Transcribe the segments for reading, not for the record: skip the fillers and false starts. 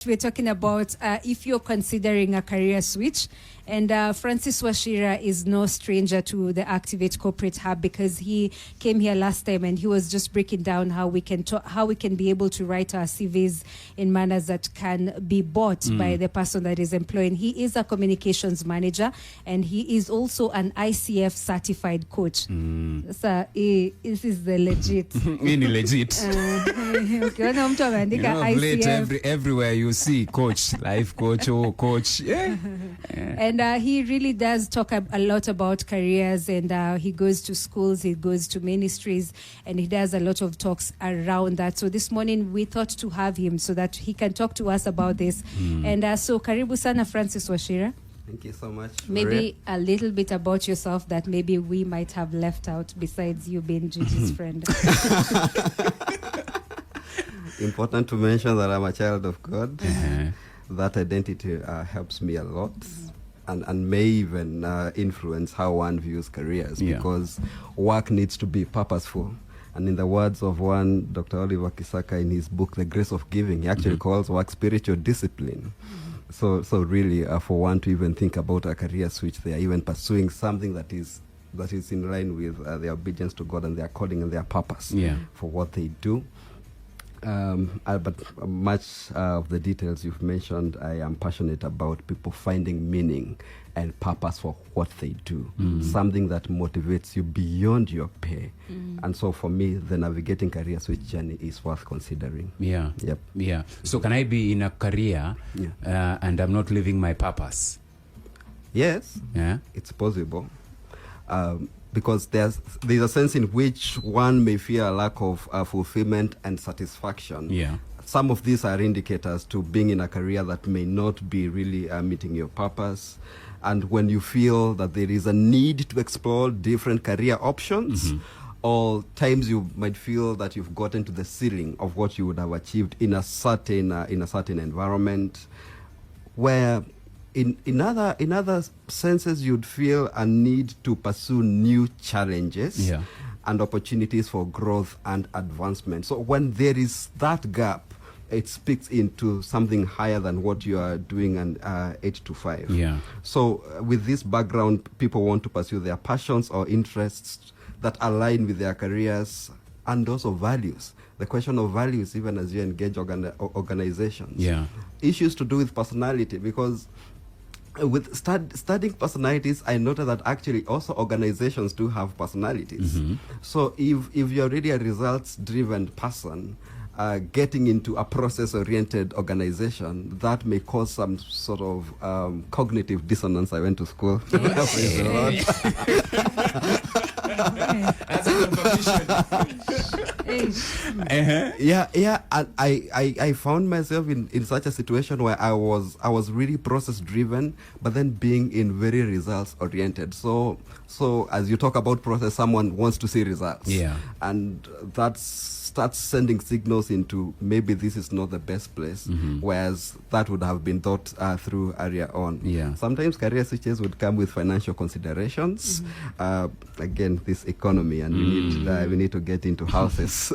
We're talking about if you're considering a career switch. And Francis Wachira is no stranger to the Activate Corporate Hub, because he came here last time and he was just breaking down how we can be able to write our CVs in manners that can be bought by the person that is employing. He is a communications manager and he is also an ICF certified coach. So this is the legit. Legit. Everywhere you see coach, life coach, or coach. Yeah. And he really does talk a lot about careers, and he goes to schools, he goes to ministries, and he does a lot of talks around that. So this morning we thought to have him so that he can talk to us about this. And so karibu sana Francis Wachira. Thank you so much. Maybe Maria. a little bit about yourself that maybe we might have left out besides you being Gigi's friend. Important to mention that I'm a child of God. That identity helps me a lot. And may even influence how one views careers, because work needs to be purposeful. And in the words of one Dr. Oliver Kisaka in his book, The Grace of Giving, he actually calls work spiritual discipline. So really, for one to even think about a career switch, they are even pursuing something that is in line with their obedience to God and their calling and their purpose for what they do. But much of the details you've mentioned, I am passionate about people finding meaning and purpose for what they do, something that motivates you beyond your pay. And so for me, the navigating career switch journey is worth considering. So can I be in a career and I'm not living my purpose? Yes, it's possible. Because there's a sense in which one may feel a lack of fulfillment and satisfaction. Some of these are indicators to being in a career that may not be really meeting your purpose. And when you feel that there is a need to explore different career options, or times you might feel that you've gotten to the ceiling of what you would have achieved in a certain environment, where in other senses you'd feel a need to pursue new challenges and opportunities for growth and advancement. So when there is that gap, it speaks into something higher than what you are doing an 8 to 5. So with this background, people want to pursue their passions or interests that align with their careers and also values. The question of values, even as you engage organizations. Issues to do with personality, because with studying personalities, I noted that actually also organizations do have personalities. So if you're really a results-driven person, getting into a process-oriented organization, that may cause some sort of cognitive dissonance. I went to school. That's a confirmation. And I found myself in such a situation where I was really process-driven, but then being in very results-oriented. So as you talk about process, someone wants to see results. And that starts sending signals into maybe this is not the best place, whereas that would have been thought through earlier on. Sometimes career switches would come with financial considerations. Again, this economy, and we need to get into houses.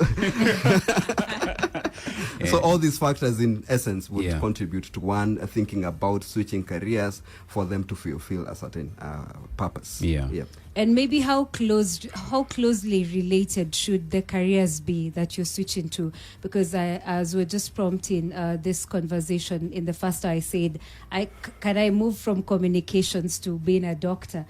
So all these factors, in essence, would contribute to one thinking about switching careers for them to fulfill a certain purpose. And maybe how closely related should the careers be that you're switching to? Because as we're just prompting this conversation, in the first I said, can I move from communications to being a doctor?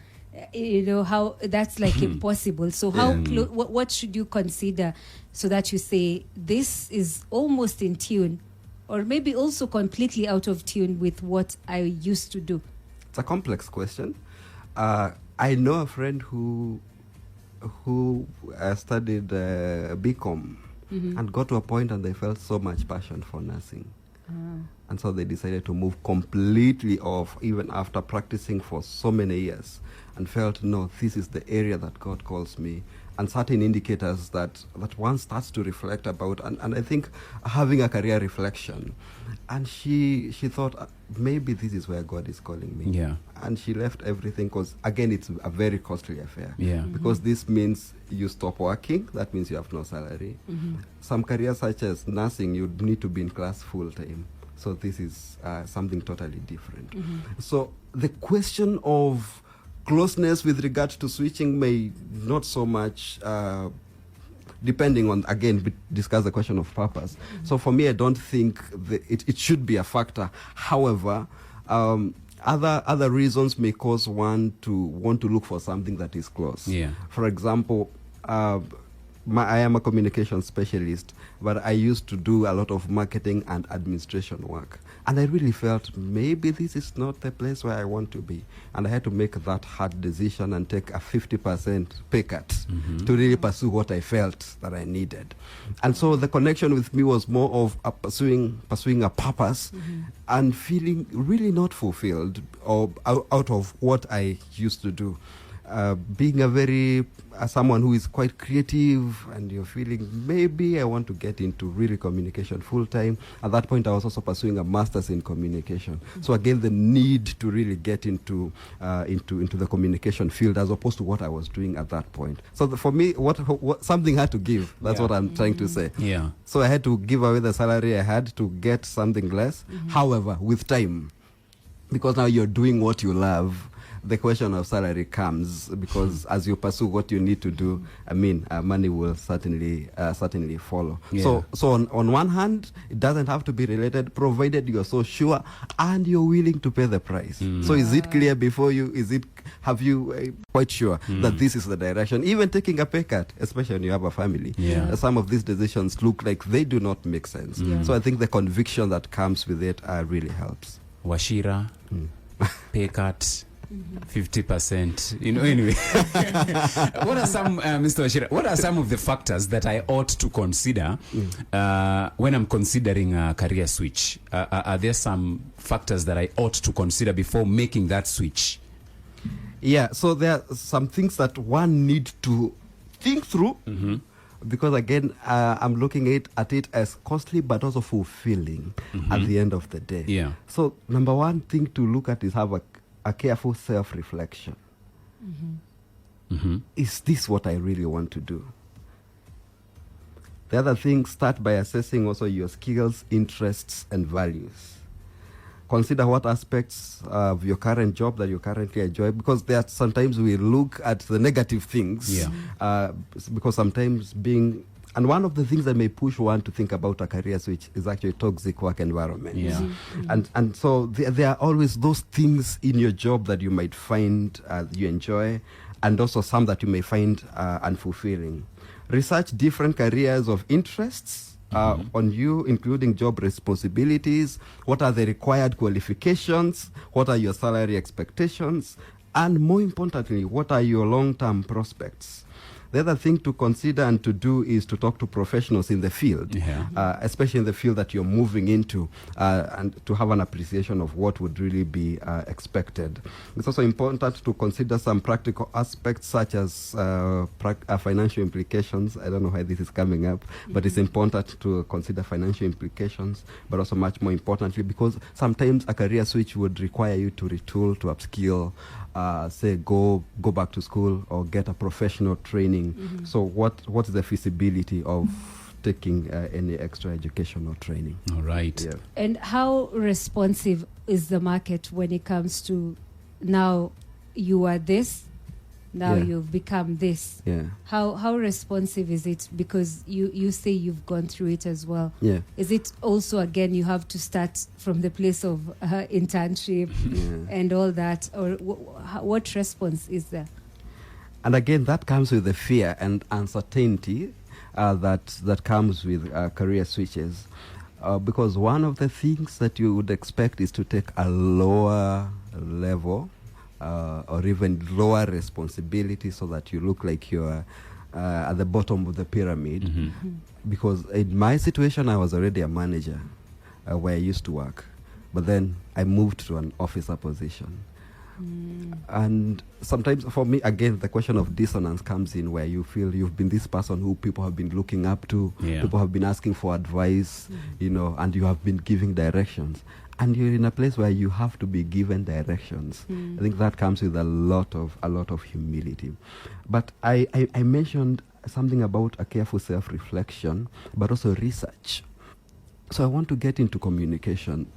You know, how that's like impossible. So what should you consider so that you say this is almost in tune, or maybe also completely out of tune with what I used to do? It's a complex question. I know a friend who studied BCom and got to a point and they felt so much passion for nursing. And so they decided to move completely off, even after practicing for so many years, and felt, no, this is the area that God calls me. And certain indicators that one starts to reflect about. And I think having a career reflection. And she thought, maybe this is where God is calling me. And she left everything, because, again, it's a very costly affair. Because this means you stop working. That means you have no salary. Some careers, such as nursing, you need to be in class full time. So this is something totally different. So the question of closeness with regard to switching may not so much, depending on, again, we discuss the question of purpose. So for me, I don't think it should be a factor. However, other reasons may cause one to want to look for something that is close. Yeah. For example, I am a communication specialist, but I used to do a lot of marketing and administration work. And I really felt maybe this is not the place where I want to be. And I had to make that hard decision and take a 50% pay cut to really pursue what I felt that I needed. And so the connection with me was more of pursuing a purpose and feeling really not fulfilled or out of what I used to do. Being someone who is quite creative, and you're feeling maybe I want to get into really communication full time. At that point, I was also pursuing a master's in communication. So again, the need to really get into the communication field as opposed to what I was doing at that point. So for me, what something had to give. That's what I'm trying to say. Yeah. So I had to give away the salary I had to get something less. However, with time, because now you're doing what you love, the question of salary comes, because as you pursue what you need to do, money will certainly follow. Yeah. So on one hand, it doesn't have to be related, provided you're so sure and you're willing to pay the price. So is it clear before you? Have you quite sure that this is the direction? Even taking a pay cut, especially when you have a family, some of these decisions look like they do not make sense. So I think the conviction that comes with it really helps. Washira, pay cut. 50%, anyway. What are some, Mr. Washira, what are some of the factors that I ought to consider when I'm considering a career switch? Are there some factors that I ought to consider before making that switch? Yeah, so there are some things that one need to think through, because again, I'm looking at it as costly but also fulfilling at the end of the day. Yeah. So number one thing to look at is have a careful self-reflection. Is this what I really want to do? The other thing, start by assessing also your skills, interests, and values. Consider what aspects of your current job that you currently enjoy, because there are sometimes we look at the negative things, because sometimes and one of the things that may push one to think about a career switch is actually toxic work environment. Yeah. And so there are always those things in your job that you might find you enjoy, and also some that you may find unfulfilling. Research different careers of interests on you, including job responsibilities. What are the required qualifications? What are your salary expectations? And more importantly, what are your long-term prospects? The other thing to consider and to do is to talk to professionals in the field, especially in the field that you're moving into, and to have an appreciation of what would really be expected. It's also important to consider some practical aspects such as financial implications. I don't know why this is coming up, but it's important to consider financial implications, but also much more importantly, because sometimes a career switch would require you to retool, to upskill, say go back to school or get a professional training. So what's the feasibility of taking any extra educational training? All right. Yeah. And how responsive is the market when it comes to now you are this, now you've become this? Yeah. How responsive is it? Because you say you've gone through it as well. Yeah. Is it also, again, you have to start from the place of internship and all that? Or what response is there? And again, that comes with the fear and uncertainty that comes with career switches. Because one of the things that you would expect is to take a lower level or even lower responsibility, so that you look like you're at the bottom of the pyramid. Because in my situation, I was already a manager where I used to work. But then I moved to an officer position. And sometimes for me, again, the question of dissonance comes in, where you feel you've been this person who people have been looking up to, people have been asking for advice, and you have been giving directions. And you're in a place where you have to be given directions. I think that comes with a lot of humility. But I mentioned something about a careful self-reflection, but also research. So I want to get into communication.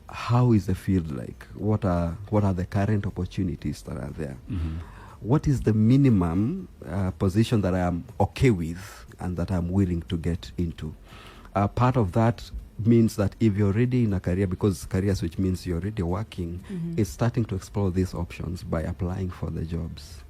How is the field like? What are the current opportunities that are there? Mm-hmm. What is the minimum position that I am okay with and that I'm willing to get into? Part of that means that if you're already in a career, because career switch means you're already working, it's starting to explore these options by applying for the jobs.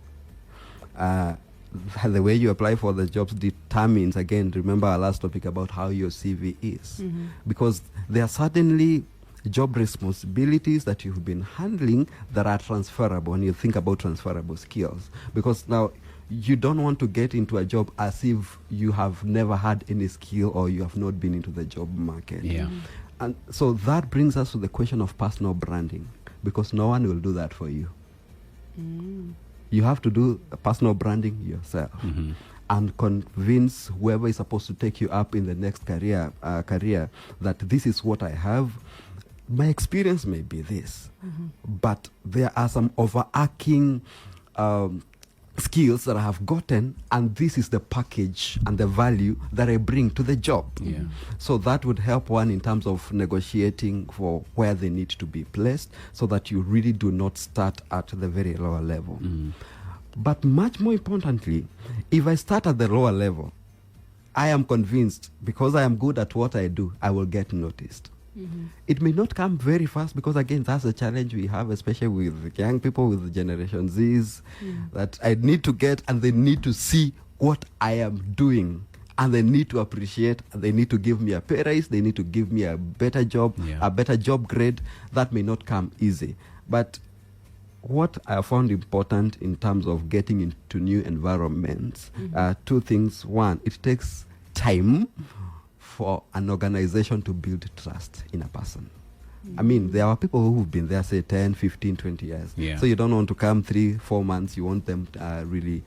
The way you apply for the jobs determines, again, remember our last topic about how your CV is. Because there are certainly job responsibilities that you've been handling that are transferable when you think about transferable skills. Because now you don't want to get into a job as if you have never had any skill or you have not been into the job market. Yeah. And so that brings us to the question of personal branding, because no one will do that for you. You have to do personal branding yourself and convince whoever is supposed to take you up in the next career that this is what I have. My experience may be this, but there are some overarching skills that I have gotten, and this is the package and the value that I bring to the job. Yeah. So that would help one in terms of negotiating for where they need to be placed, so that you really do not start at the very lower level. But much more importantly, if I start at the lower level, I am convinced because I am good at what I do, I will get noticed. It may not come very fast, because again, that's a challenge we have, especially with young people, with Generation Zs, that I need to get, and they need to see what I am doing, and they need to appreciate, and they need to give me a pay raise, they need to give me a better job, a better job grade. That may not come easy. But what I found important in terms of getting into new environments, two things. One, it takes time for an organization to build trust in a person. I mean, there are people who've been there, say, 10, 15, 20 years. Yeah. So you don't want to come 3-4 months. You want them really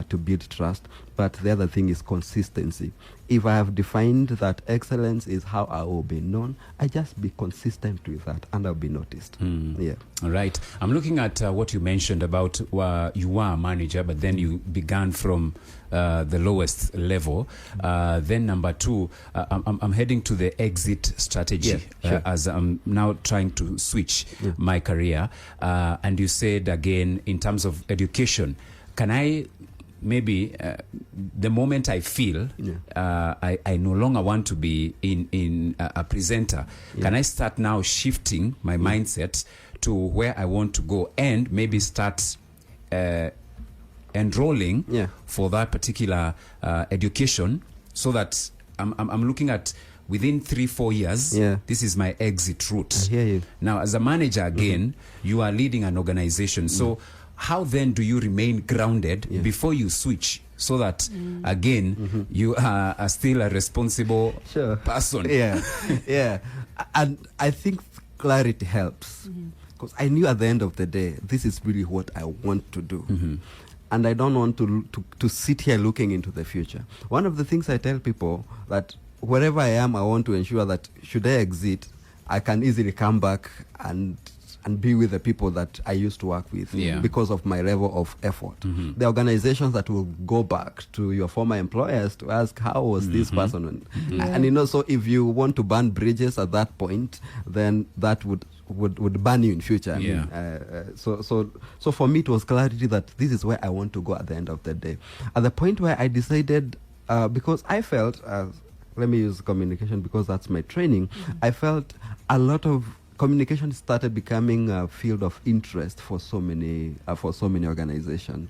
to build trust. But the other thing is consistency. If I have defined that excellence is how I will be known, I just be consistent with that, and I'll be noticed. Yeah. All right. I'm looking at what you mentioned about you were a manager, but then you began from the lowest level. Then number two, I'm heading to the exit strategy. Sure. As I'm now trying to switch my career. And you said again, in terms of education, can I maybe the moment I feel I no longer want to be in a presenter, can I start now shifting my mindset to where I want to go, and maybe start enrolling for that particular education, so that I'm looking at within 3-4 years, this is my exit route. I hear you. Now, as a manager, again, you are leading an organization. So how then do you remain grounded before you switch, so that, again, you are still a responsible person? Yeah. And I think clarity helps. Because I knew at the end of the day, this is really what I want to do. And I don't want to sit here looking into the future. One of the things I tell people, that wherever I am, I want to ensure that should I exit, I can easily come back and be with the people that I used to work with because of my level of effort. The organizations that will go back to your former employers to ask, how was this person? And you know, so if you want to burn bridges at that point, then that would burn you in future. I mean, so for me, it was clarity that this is where I want to go at the end of the day. At the point where I decided, because I felt, let me use communication because that's my training, I felt a lot of communication started becoming a field of interest for so many organizations,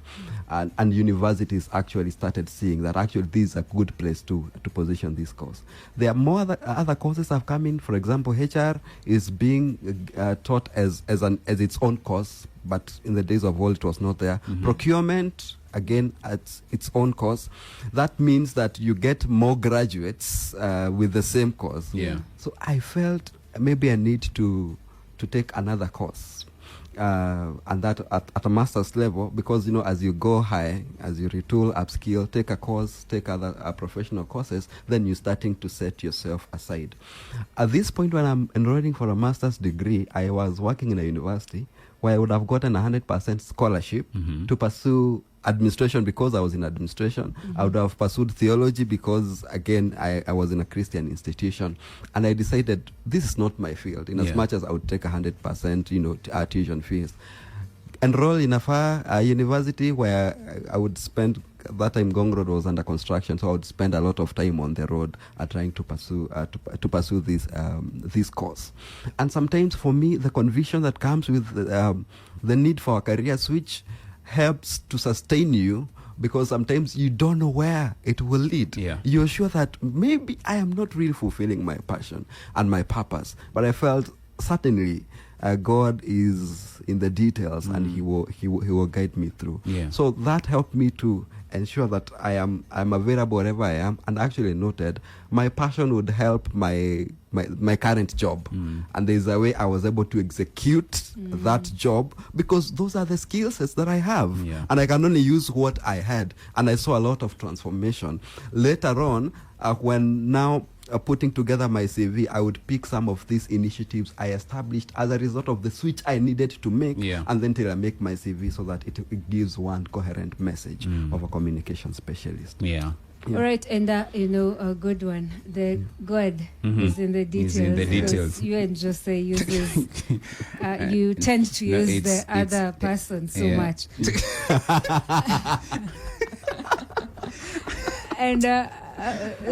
and universities actually started seeing that actually this is a good place to position this course. There are more other courses have come in. For example, HR is being taught as its own course, but in the days of old it was not there. Procurement, again, at its own course. That means that you get more graduates with the same course. So I felt maybe I need to take another course, and that at a master's level, because, you know, as you go high, as you retool, upskill, take a course, take other professional courses, then you're starting to set yourself aside. At this point, when I'm enrolling for a master's degree, I was working in a university where I would have gotten 100% scholarship to pursue administration because I was in administration. I would have pursued theology because, again, I was in a Christian institution. And I decided this is not my field, in as much as I would take 100%, tuition fees. Enroll in a university where I would spend, that time Gong Road was under construction, so I would spend a lot of time on the road trying to pursue this course. And sometimes for me, the conviction that comes with the need for a career switch helps to sustain you, because sometimes you don't know where it will lead. You're sure that maybe I am not really fulfilling my passion and my purpose, but I felt certainly God is in the details, and He will guide me through. So that helped me to ensure that I'm available wherever I am, and actually noted my passion would help my current job, and there's a way I was able to execute that job, because those are the skill sets that I have, and I can only use what I had. And I saw a lot of transformation later on when now putting together my CV. I would pick some of these initiatives I established as a result of the switch I needed to make, and then till I make my CV so that it gives one coherent message of a communication specialist. All right, and a good one. The God is in the details. He's in the details. You and Jose uses, you tend to use the other person so much. And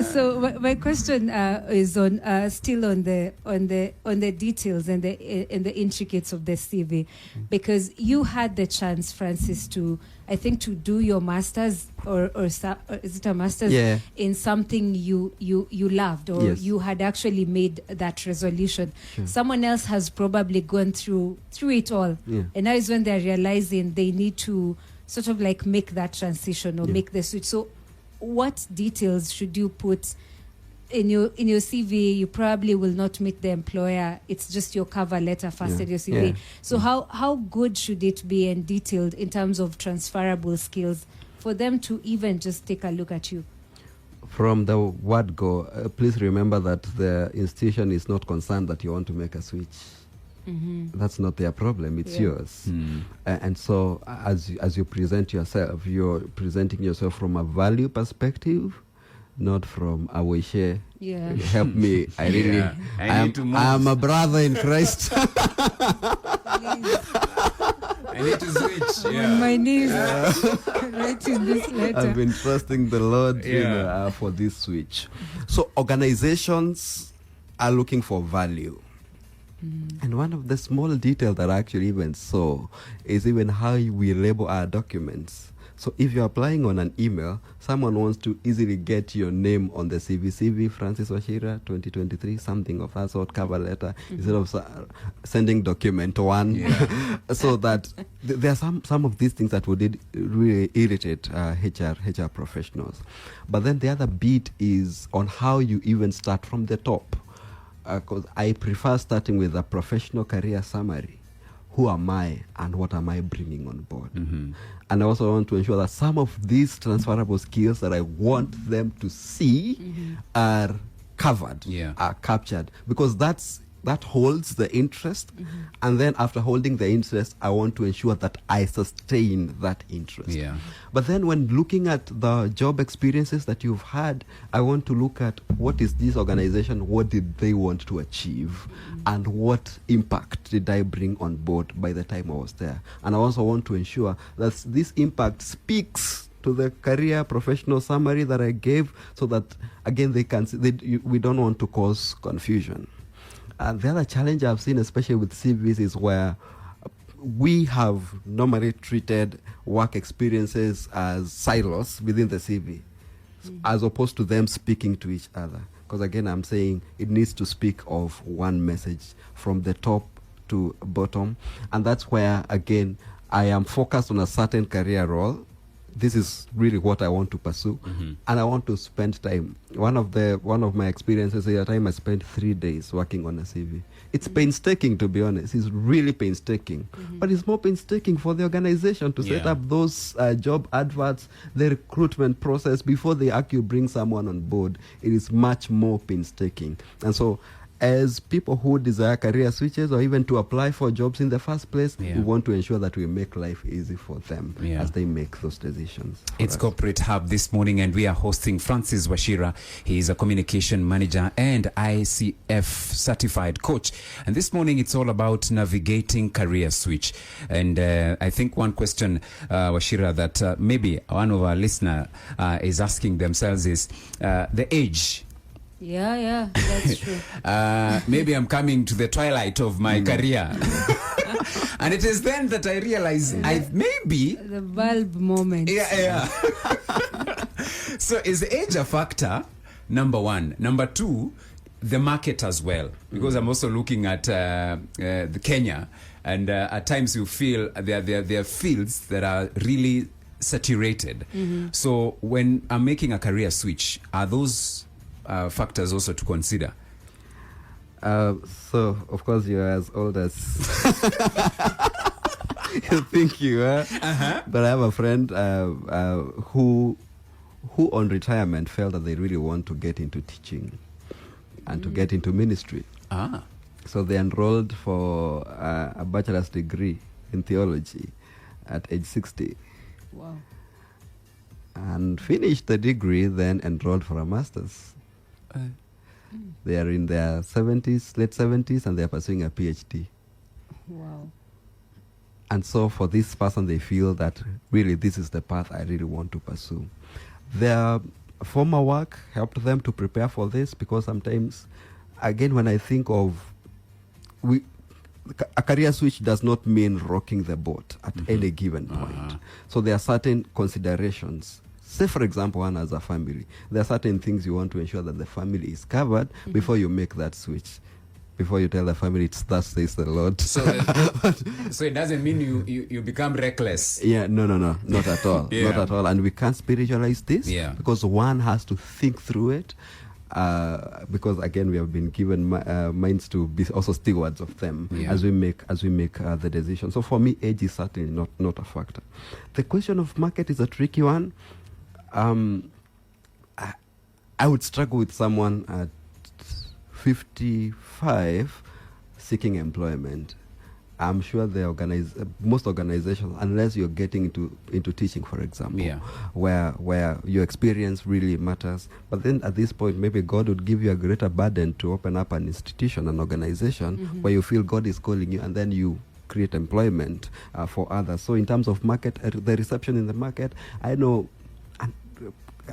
so my question is on still on the details and the intricacies of the CV, because you had the chance, Francis, to do your master's or is it a master's in something you loved, or you had actually made that resolution. Someone else has probably gone through it all, and now is when they're realizing they need to sort of like make that transition or make the switch. So what details should you put in your CV? You probably will not meet the employer. It's just your cover letter first in your CV. So how good should it be and detailed in terms of transferable skills for them to even just take a look at you? From the word go, please remember that the institution is not concerned that you want to make a switch. That's not their problem, it's yours. And so as you present yourself, you're presenting yourself from a value perspective, not from a wish. Help me, I am a brother in Christ. I need to switch. On my knees, writing this letter. I've been trusting the Lord for this switch. So organizations are looking for value. And one of the small details that I actually even saw is even how we label our documents. So if you're applying on an email, someone wants to easily get your name on the CV, Francis Wachira, 2023, something of that sort, cover letter, instead of sending document one. So that there are some of these things that would really irritate HR professionals. But then the other bit is on how you even start from the top. Because I prefer starting with a professional career summary. Who am I and what am I bringing on board? And I also want to ensure that some of these transferable skills that I want them to see are covered, are captured, because that holds the interest. And then after holding the interest, I want to ensure that I sustain that interest. But then when looking at the job experiences that you've had, I want to look at what is this organization, what did they want to achieve, and what impact did I bring on board by the time I was there. And I also want to ensure that this impact speaks to the career professional summary that I gave, so that, again, we don't want to cause confusion. And the other challenge I've seen, especially with CVs, is where we have normally treated work experiences as silos within the CV, as opposed to them speaking to each other. Because again, I'm saying it needs to speak of one message from the top to bottom. And that's where, again, I am focused on a certain career role. This is really what I want to pursue, and I want to spend time. One of my experiences, at a time I spent 3 days working on a CV. It's painstaking, to be honest. It's really painstaking, but it's more painstaking for the organization to set up those job adverts, the recruitment process before they actually bring someone on board. It is much more painstaking, and so as people who desire career switches or even to apply for jobs in the first place, we want to ensure that we make life easy for them as they make those decisions. It's Corporate Hub this morning, and we are hosting Francis Wachira. He is a communication manager and ICF certified coach. And this morning, it's all about navigating career switch. And I think one question, Wachira, that maybe one of our listeners is asking themselves is the age. Yeah, that's true. Maybe I'm coming to the twilight of my career. And it is then that I realize maybe the bulb moment. Yeah. So is age a factor? Number one. Number two, the market as well. Because I'm also looking at the Kenya, and at times you feel there are fields that are really saturated. So when I'm making a career switch, are those factors also to consider? So, of course, you're as old as you think you are. But I have a friend who on retirement felt that they really want to get into teaching and to get into ministry. So they enrolled for a bachelor's degree in theology at age 60. Wow. And finished the degree, then enrolled for a master's. They are in their 70s, late 70s, and they are pursuing a PhD. Wow. And so for this person, they feel that really this is the path I really want to pursue. Their former work helped them to prepare for this, because sometimes, again, when I think of a career switch does not mean rocking the boat at any given point. So there are certain considerations. Say, for example, one as a family, there are certain things you want to ensure that the family is covered before you make that switch. Before you tell the family, it's thus says the Lord. So it doesn't mean you become reckless. Yeah, no, not at all. Not at all. And we can't spiritualize this because one has to think through it. Because again, we have been given minds to be also stewards of them as we make the decision. So for me, age is certainly not a factor. The question of market is a tricky one. I would struggle with someone at 55 seeking employment. I'm sure most organizations, unless you're getting into teaching, for example, where your experience really matters. But then at this point, maybe God would give you a greater burden to open up an institution, an organization where you feel God is calling you, and then you create employment for others. So in terms of market, the reception in the market, I know,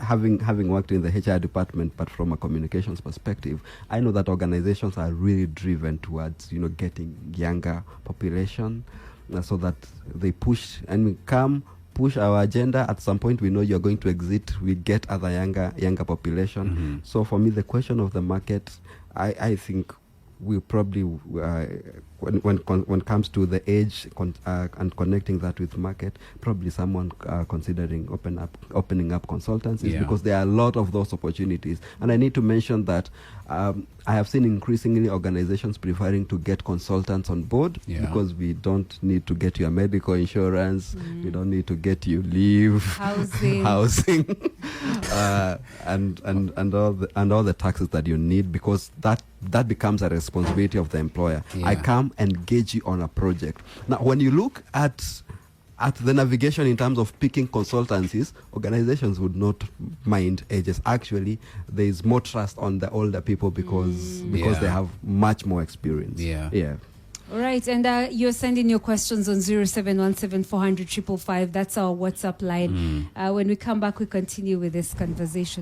having worked in the HR department, but from a communications perspective, I know that organizations are really driven towards getting younger population, so that they push our agenda. At some point, we know you're going to exit. We get other younger population. So for me, the question of the market, I think we probably when it comes to the age and connecting that with market, probably someone considering opening up consultancies, because there are a lot of those opportunities. And I need to mention that I have seen increasingly organizations preferring to get consultants on board, because we don't need to get your medical insurance, we don't need to get you leave, housing, and all the taxes that you need, because that becomes a responsibility of the employer. I come engage you on a project. Now, when you look at the navigation in terms of picking consultancies, organizations would not mind ages. Actually, there is more trust on the older people because they have much more experience. All right, and you're sending your questions on 0717 400 555. That's our WhatsApp line. When we come back, we continue with this conversation.